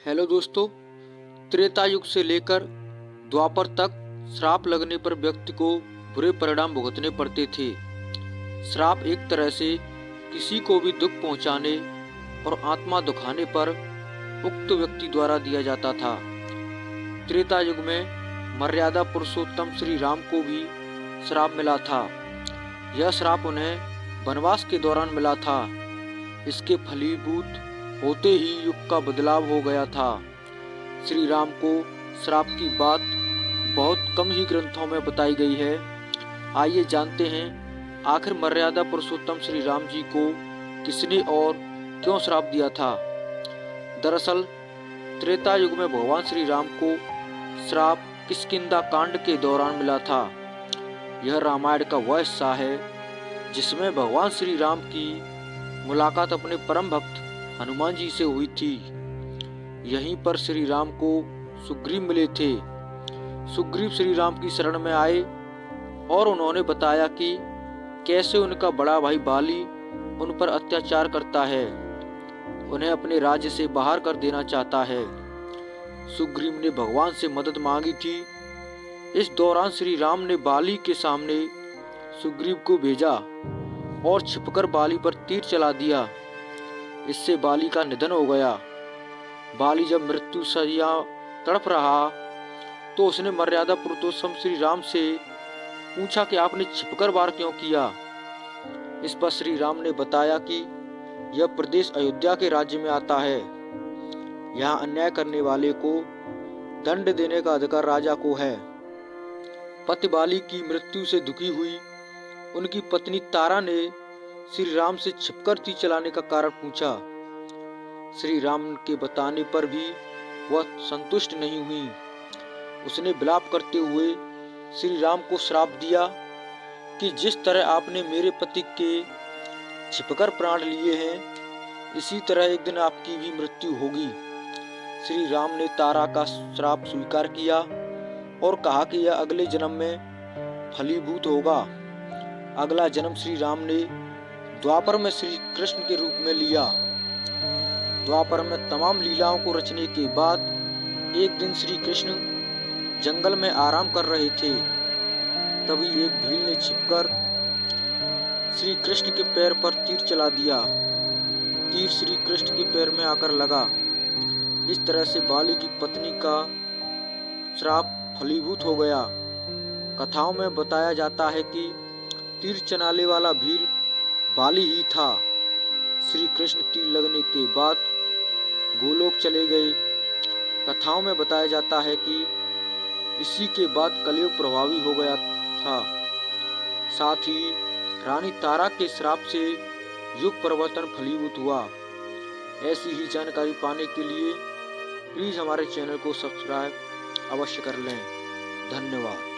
Hello दोस्तों, त्रेता युग से लेकर द्वापर तक श्राप लगने पर व्यक्ति को बुरे परिणाम भुगतने पड़ते थे। श्राप एक तरह से किसी को भी दुख पहुंचाने और आत्मा दुखाने पर उक्त व्यक्ति द्वारा दिया जाता था। त्रेता युग में मर्यादा पुरुषोत्तम श्री राम को भी श्राप मिला था। यह श्राप उन्हें वनवास के दौरान मिला था। इसके फलीभूत होते ही युग का बदलाव हो गया था। श्री राम को श्राप की बात बहुत कम ही ग्रंथों में बताई गई है। आइए जानते हैं आखिर मर्यादा पुरुषोत्तम श्री राम जी को किसने और क्यों श्राप दिया था। दरअसल त्रेता युग में भगवान श्री राम को श्राप किष्किंधा कांड के दौरान मिला था। यह रामायण का वह हिस्सा है जिसमें भगवान श्री राम की मुलाकात अपने परम भक्त हनुमान जी से हुई थी। यहीं पर श्री राम को सुग्रीव मिले थे। सुग्रीव श्री राम की शरण में आए और उन्होंने बताया कि कैसे उनका बड़ा भाई बाली उन पर अत्याचार करता है, उन्हें अपने राज्य से बाहर कर देना चाहता है। सुग्रीव ने भगवान से मदद मांगी थी। इस दौरान श्री राम ने बाली के सामने सुग्रीव को भेजा और छिपकर बाली पर तीर चला दिया। इससे बाली का निधन हो गया। बाली जब मृत्यु शैया तड़प रहा तो उसने मर्यादा पुरुषोत्तम श्री राम से पूछा कि आपने छिपकर वार क्यों किया। इस पर श्री राम ने बताया कि यह प्रदेश अयोध्या के राज्य में आता है। यहाँ अन्याय करने वाले को दंड देने का अधिकार राजा को है। पति बाली की मृत्यु से दुखी हुई उनकी पत्नी तारा ने श्री राम से छिपकर तीर चलाने का कारण पूछा। श्री राम के बताने पर भी वह संतुष्ट नहीं हुई। उसने विलाप करते हुए श्री राम को श्राप दिया कि जिस तरह आपने मेरे पति के छिपकर प्राण लिए हैं, इसी तरह एक दिन आपकी भी मृत्यु होगी। श्री राम ने तारा का श्राप स्वीकार किया और कहा कि यह अगले जन्म में फलीभूत होगा। अगला जन्म श्री राम ने द्वापर में श्री कृष्ण के रूप में लिया। द्वापर में तमाम लीलाओं को रचने के बाद एक दिन श्री कृष्ण जंगल में आराम कर रहे थे। तभी एक भील ने छिपकर श्री कृष्ण के पैर पर तीर चला दिया। तीर श्री कृष्ण के पैर में आकर लगा। इस तरह से बाली की पत्नी का श्राप फलीभूत हो गया। कथाओं में बताया जाता है कि तीर चलाने वाला भील बाली ही था। श्री कृष्ण तीर लगने के बाद गोलोक चले गए। कथाओं में बताया जाता है कि इसी के बाद कलयुग प्रभावी हो गया था। साथ ही रानी तारा के श्राप से युग परिवर्तन फलीभूत हुआ। ऐसी ही जानकारी पाने के लिए प्लीज हमारे चैनल को सब्सक्राइब अवश्य कर लें। धन्यवाद।